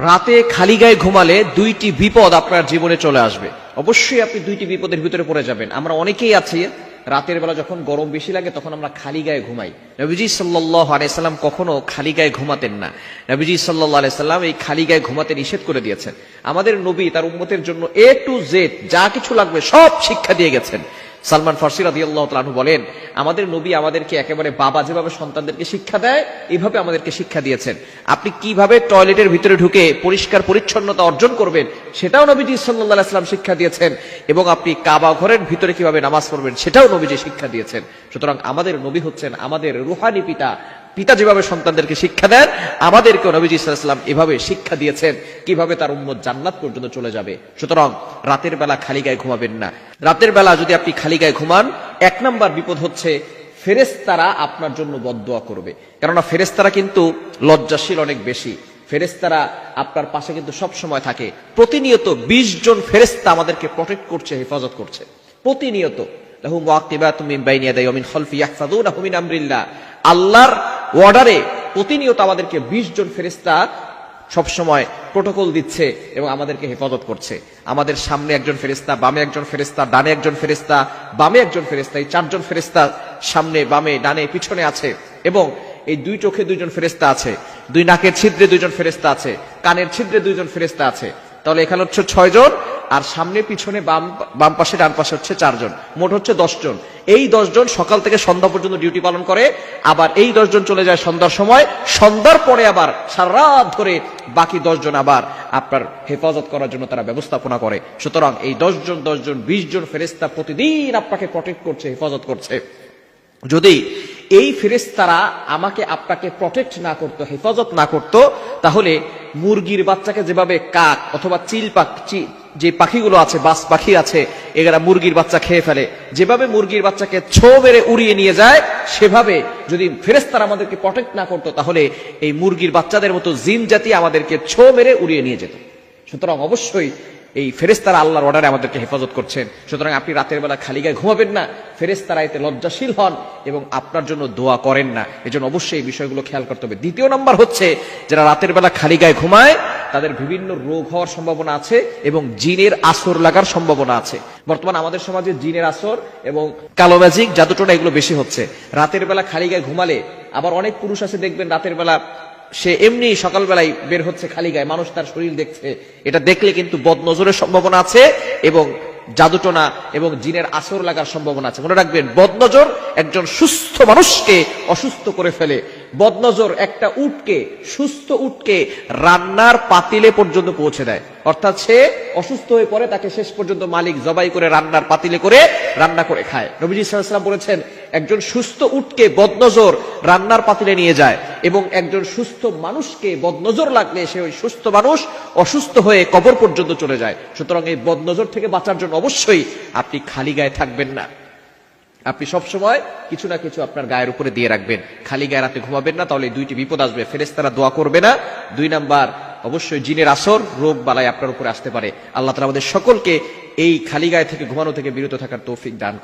রাতে খালি গায়ে ঘুমালে দুইটি বিপদ আপনার জীবনে চলে আসবে। অবশ্যই আপনি দুইটি বিপদের ভিতরে পড়ে যাবেন। আমরা অনেকেই আছি রাতের বেলা যখন গরম বেশি লাগে তখন আমরা খালি গায়ে ঘুমাই। নবীজি সাল্লাল্লাহু আলাইহি সাল্লাম কখনো খালি গায়ে ঘুমাতেন না। নবীজি সাল্লাল্লাহু আলাইহি সাল্লাম এই খালি গায়ে ঘুমাতে নিষেধ করে দিয়েছেন। আমাদের নবী তার উম্মতের জন্য A to Z যা কিছু লাগবে সব শিক্ষা দিয়ে গেছেন। সালমান ফারসি রাদিয়াল্লাহু তাআলা আনহু বলেন, আমাদের নবী আমাদেরকে একেবারে বাবা যেভাবে সন্তানদেরকে শিক্ষা দেয় এইভাবে আমাদেরকে শিক্ষা দিয়েছেন। আপনি কিভাবে টয়লেটের ভিতরে ঢুকে পরিষ্কার পরিচ্ছন্নতা অর্জন করবেন সেটাও নবীজি সাল্লাল্লাহু আলাইহি ওয়াসাল্লাম শিক্ষা দিয়েছেন, এবং আপনি কাবা ঘরের ভিতরে কিভাবে নামাজ পড়বেন সেটাও নবীজি শিক্ষা দিয়েছেন। সুতরাং আমাদের নবী হচ্ছেন আমাদের রূহানি পিতা। পিতা যেভাবে সন্তানদেরকে শিক্ষা দেন, আমাদেরকেও নবীজি সাল্লাল্লাহু আলাইহি ওয়াসাল্লাম এভাবে শিক্ষা দিয়েছেন কিভাবে তার উম্মত জান্নাত পর্যন্ত চলে যাবে। সুতরাং রাতের বেলা খালি গায়ে ঘুমাবেন না। রাতের বেলা যদি আপনি খালি গায়ে ঘুমান, এক নাম্বার বিপদ হচ্ছে ফেরেশতারা আপনার জন্য বদদোয়া করবে। কেননা ফেরেশতারা কিন্তু লজ্জাশীল অনেক বেশি। ফেরেশতারা আপনার পাশে কিন্তু সব সময় থাকে। প্রতিনিয়ত 20 জন ফেরেশতা আমাদেরকে প্রটেক্ট করছে, হেফাজত করছে প্রতিনিয়ত। লাহু মুআকিবাতুম মিন বাইনি ইয়াদাইহি ওয়া মিন খালফি ইয়াহফাযুনাহু মিন আমরিল্লাহ। আল্লাহর অর্ডারে প্রতিনিয়ত আমাদেরকে 20 জন ফেরেশতা সব সময় প্রোটোকল দিচ্ছে এবং আমাদেরকে হেফাজত করছে। আমাদের সামনে একজন ফেরেশতা, বামে একজন ফেরেশতা, ডানে একজন ফেরেশতা, বামে একজন ফেরেশতা, এই 4 জন ফেরেশতা সামনে, বামে, ডানে, পিছনে আছে। এবং এই 2 চোখে 2 জন ফেরেশতা আছে, 2 নাকের ছিদ্রে 2 জন ফেরেশতা আছে, কানের ছিদ্রে 2 জন ফেরেশতা আছে। তাহলে এখানে হচ্ছে 6 জন, আর সামনে পিছনে বাম পাশে ডান পাশে হচ্ছে 4 জন, মোট হচ্ছে 10 জন। এই 10 জন সকাল থেকে সন্ধ্যা পর্যন্ত ডিউটি পালন করে। আবার এই 10 জন চলে যায় সন্ধ্যার সময়, সন্ধ্যার পরে আবার সারা রাত ধরে বাকি 10 জন আবার আপনার হেফাজত করার জন্য তারা ব্যবস্থাপনা করে। সুতরাং এই 10 জন 20 জন ফেরেশতা প্রতিদিন আপনাকে প্রটেক্ট করছে, হেফাজত করছে। যদি এই ফেরেশতারা আমাকে আপনাকে প্রটেক্ট না করতো, হেফাজত না করতো, তাহলে মুরগির বাচ্চাকে যেভাবে কাক অথবা চিল পাখি, যে পাখিগুলো আছে, বাস পাখি আছে, এরা মুরগির বাচ্চা খেয়ে ফেলে, যেভাবে মুরগির বাচ্চাকে ছো মেরে উড়িয়ে নিয়ে যায়, সেভাবে যদি ফেরেশতারা আমাদেরকে প্রটেক্ট না করতো তাহলে এই মুরগির বাচ্চাদের মতো জিন জাতি আমাদেরকে ছো মেরে উড়িয়ে নিয়ে যেত। সুতরাং অবশ্যই এই ফেরেশতারা আল্লাহর অর্ডারে আমাদেরকে হেফাজত করছেন। সুতরাং আপনি রাতের বেলা খালি গায়ে ঘুমাবেন না। ফেরেশতারা এতে লজ্জাশীল হন এবং আপনার জন্য দোয়া করেন না। এজন্য অবশ্যই এই বিষয়গুলো খেয়াল করতে হবে। দ্বিতীয় নাম্বার হচ্ছে, যারা রাতের বেলা খালি গায়ে ঘুমায় তাদের বিভিন্ন রোগ হওয়ার সম্ভাবনা আছে এবং জিনের আসর লাগার সম্ভাবনা আছে। বর্তমানে আমাদের সমাজে জিনের আসর এবং কালো ম্যাজিক, জাদুটোনা এগুলো বেশি হচ্ছে। রাতের বেলা খালি গায়ে ঘুমালে, আবার অনেক পুরুষ আছে দেখবেন রাতের বেলা সে এমনি সকালবেলায় বের হচ্ছে খালি গায়ে, মানুষ তার শরীর দেখছে, এটা দেখলে কিন্তু বদনজরের সম্ভাবনা আছে এবং জাদুটোনা এবং জিনের আসর লাগার সম্ভাবনা আছে। মনে রাখবেন, বদনজর একজন সুস্থ মানুষকে অসুস্থ করে ফেলে। বদনজর একটা উটকে, সুস্থ উটকে রান্নার পাতিলে পর্যন্ত পৌঁছে দেয়। অর্থাৎ সে অসুস্থ হয়ে পড়ে, তাকে শেষ পর্যন্ত মালিক জবাই করে রান্নার পাতিলে করে রান্না করে খায়। নবীজি সাল্লাল্লাহু আলাইহি ওয়াসাল্লাম বলেছেন, একজন সুস্থ উটকে বদনজর রান্নার পাতিলে নিয়ে যায় এবং একজন সুস্থ মানুষকে বদনজর লাগলে সে ওই সুস্থ মানুষ অসুস্থ হয়ে কবর পর্যন্ত চলে যায়। সুতরাং এই বদনজর থেকে বাঁচার জন্য অবশ্যই আপনি খালি গায়ে থাকবেন না। আপনি সবসময় কিছু না কিছু আপনার গায়ের উপরে দিয়ে রাখবেন। খালি গায়ে রাতে ঘুমাবেন না, তাহলে 2টি বিপদ আসবে। ফেরেশতারা দোয়া করবে না। 2 নাম্বার, অবশ্যই জিনের আসর, রোগ বালাই আপনার উপরে আসতে পারে। আল্লাহ তাআলা আমাদের সকলকে এই খালি গায়ে থেকে ঘুমানো থেকে বিরত থাকার তৌফিক দান